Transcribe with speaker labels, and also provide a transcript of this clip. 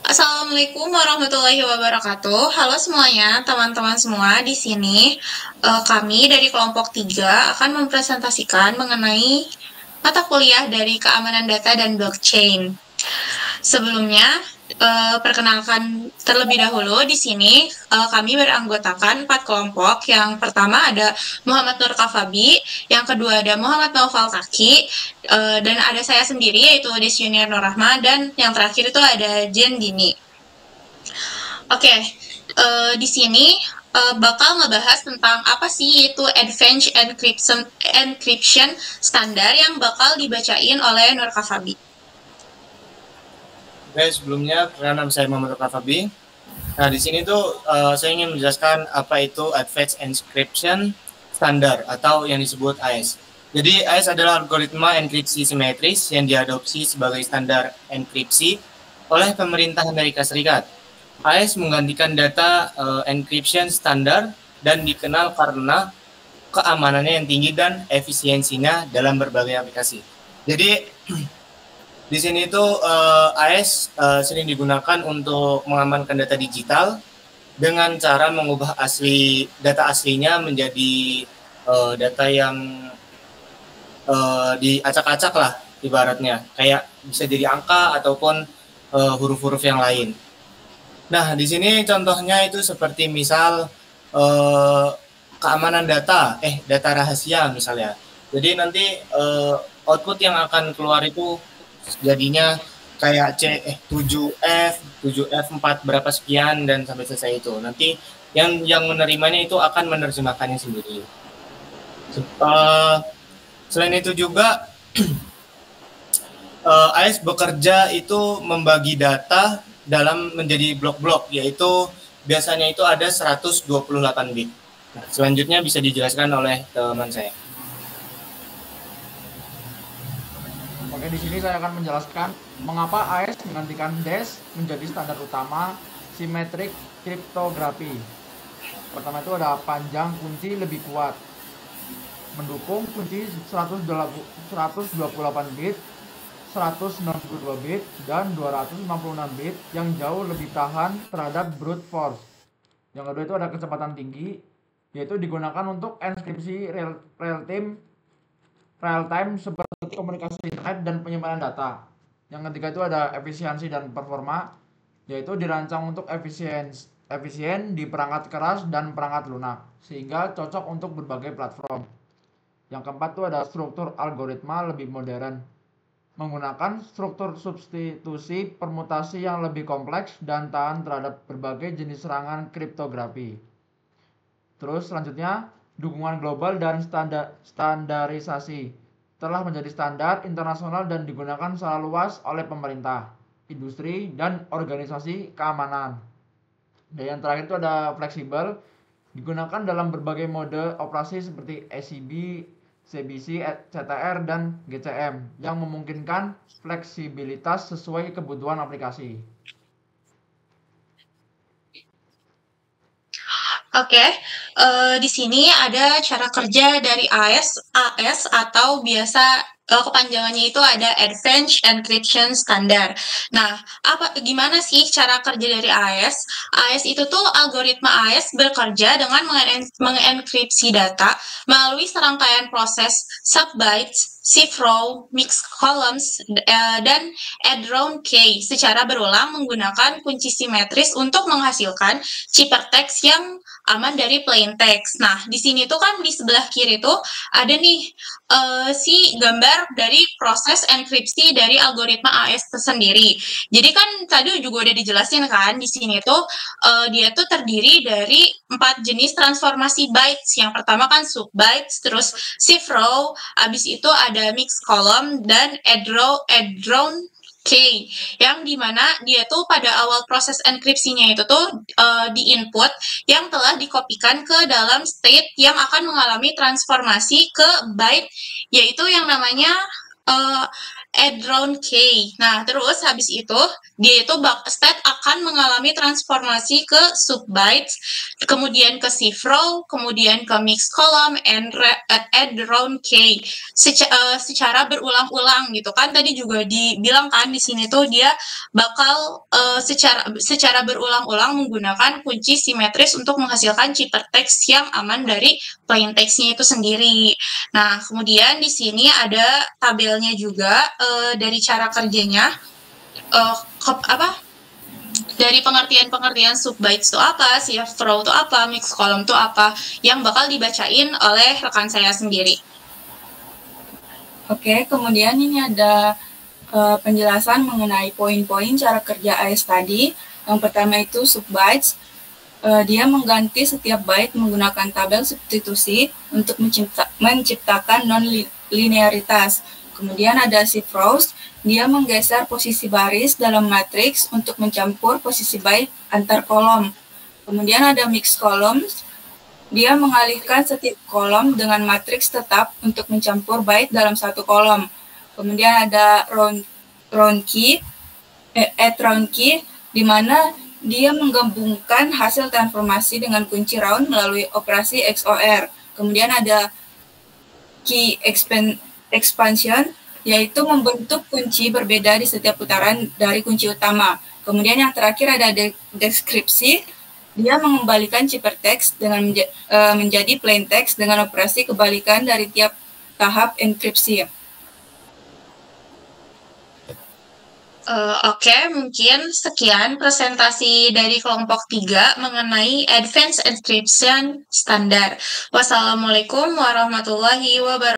Speaker 1: Assalamualaikum warahmatullahi wabarakatuh. Halo semuanya, teman-teman semua. Di sini kami dari kelompok 3 akan mempresentasikan mengenai mata kuliah dari keamanan data dan blockchain. Sebelumnya, perkenalkan terlebih dahulu di sini kami beranggotakan 4 kelompok. Yang pertama ada Muhammad Nur Kafabi, yang kedua ada Muhammad Naufal Kaki, dan ada saya sendiri yaitu Desyuniar Nur Rahma, dan yang terakhir itu ada Jen Dini. Oke, di sini bakal ngebahas tentang apa sih itu Advanced Encryption Standard yang bakal dibacain oleh Nur Kafabi.
Speaker 2: Oke, sebelumnya nama saya Muhammad Kafabi. Nah, di sini tuh saya ingin menjelaskan apa itu Advanced Encryption Standard atau yang disebut AES. Jadi AES adalah algoritma enkripsi simetris yang diadopsi sebagai standar enkripsi oleh pemerintah Amerika Serikat. AES menggantikan data encryption standar dan dikenal karena keamanannya yang tinggi dan efisiensinya dalam berbagai aplikasi. Jadi di sini itu AES sering digunakan untuk mengamankan data digital dengan cara mengubah data aslinya menjadi data yang diacak-acak lah ibaratnya, kayak bisa jadi angka ataupun huruf-huruf yang lain. Nah, di sini contohnya itu seperti misal keamanan data rahasia misalnya. Jadi nanti output yang akan keluar itu jadinya kayak 7F 4 berapa sekian dan sampai selesai itu. Nanti yang menerimanya itu akan menerjemahkannya sendiri. Selain itu juga AES bekerja itu membagi data dalam menjadi blok-blok, yaitu biasanya itu ada 128 bit. Nah, selanjutnya bisa dijelaskan oleh teman saya.
Speaker 3: Oke, di sini saya akan menjelaskan mengapa AES menggantikan DES menjadi standar utama simetrik kriptografi. Pertama itu ada panjang kunci lebih kuat, mendukung kunci 128 bit, 192 bit, dan 256 bit yang jauh lebih tahan terhadap brute force. Yang kedua itu ada kecepatan tinggi, yaitu digunakan untuk enskripsi real time seperti komunikasi internet dan penyimpanan data. Yang ketiga itu ada efisiensi dan performa, yaitu dirancang untuk efisien di perangkat keras dan perangkat lunak, sehingga cocok untuk berbagai platform. Yang keempat itu ada struktur algoritma lebih modern, menggunakan struktur substitusi permutasi yang lebih kompleks dan tahan terhadap berbagai jenis serangan kriptografi. Terus selanjutnya, dukungan global dan standarisasi telah menjadi standar internasional dan digunakan secara luas oleh pemerintah, industri, dan organisasi keamanan. Dan yang terakhir itu ada fleksibel, digunakan dalam berbagai mode operasi seperti ACB, CBC, CTR, dan GCM yang memungkinkan fleksibilitas sesuai kebutuhan aplikasi.
Speaker 1: Oke, di sini ada cara kerja dari AES atau biasa kepanjangannya itu ada Advanced Encryption Standard. Nah, gimana sih cara kerja dari AES? AES itu tuh algoritma AES bekerja dengan mengenkripsi data melalui serangkaian proses subbytes, shift row, mixed columns, dan add round key secara berulang menggunakan kunci simetris untuk menghasilkan ciphertext yang aman dari plain text. Nah, di sini tuh kan di sebelah kiri tuh ada nih si gambar dari proses enkripsi dari algoritma AES itu sendiri. Jadi kan tadi juga udah dijelasin kan di sini tuh dia tuh terdiri dari 4 jenis transformasi bytes. Yang pertama kan subbytes, terus shift row, habis itu ada mixed column dan add round key, yang dimana dia tuh pada awal proses enkripsinya itu tuh di input yang telah dikopikan ke dalam state yang akan mengalami transformasi ke byte, yaitu yang namanya add-round key. Nah, terus habis itu dia itu state akan mengalami transformasi ke subbytes, kemudian ke shift row, kemudian ke mixed column, and add-round key secara berulang-ulang gitu kan. Tadi juga dibilang kan di sini tuh dia bakal secara berulang-ulang menggunakan kunci simetris untuk menghasilkan ciphertext yang aman dari plain text-nya itu sendiri. Nah, kemudian di sini ada tabelnya juga dari cara kerjanya. Dari pengertian subbytes itu apa, shift row itu apa, mixed column itu apa, yang bakal dibacain oleh rekan saya sendiri.
Speaker 4: Oke, kemudian ini ada penjelasan mengenai poin-poin cara kerja AES tadi. Yang pertama itu subbytes. Dia mengganti setiap byte menggunakan tabel substitusi untuk menciptakan non-linearitas. Kemudian ada shift rows, dia menggeser posisi baris dalam matriks untuk mencampur posisi byte antar kolom. Kemudian ada mixed columns, dia mengalihkan setiap kolom dengan matriks tetap untuk mencampur byte dalam satu kolom. Kemudian ada round key, di mana dia menggabungkan hasil transformasi dengan kunci round melalui operasi XOR. Kemudian ada key expansion, yaitu membentuk kunci berbeda di setiap putaran dari kunci utama. Kemudian yang terakhir ada deskripsi, dia mengembalikan ciphertext dengan menjadi plain text dengan operasi kebalikan dari tiap tahap enkripsi.
Speaker 1: Oke, mungkin sekian presentasi dari kelompok 3 mengenai Advanced Encryption Standard. Wassalamualaikum warahmatullahi wabarakatuh.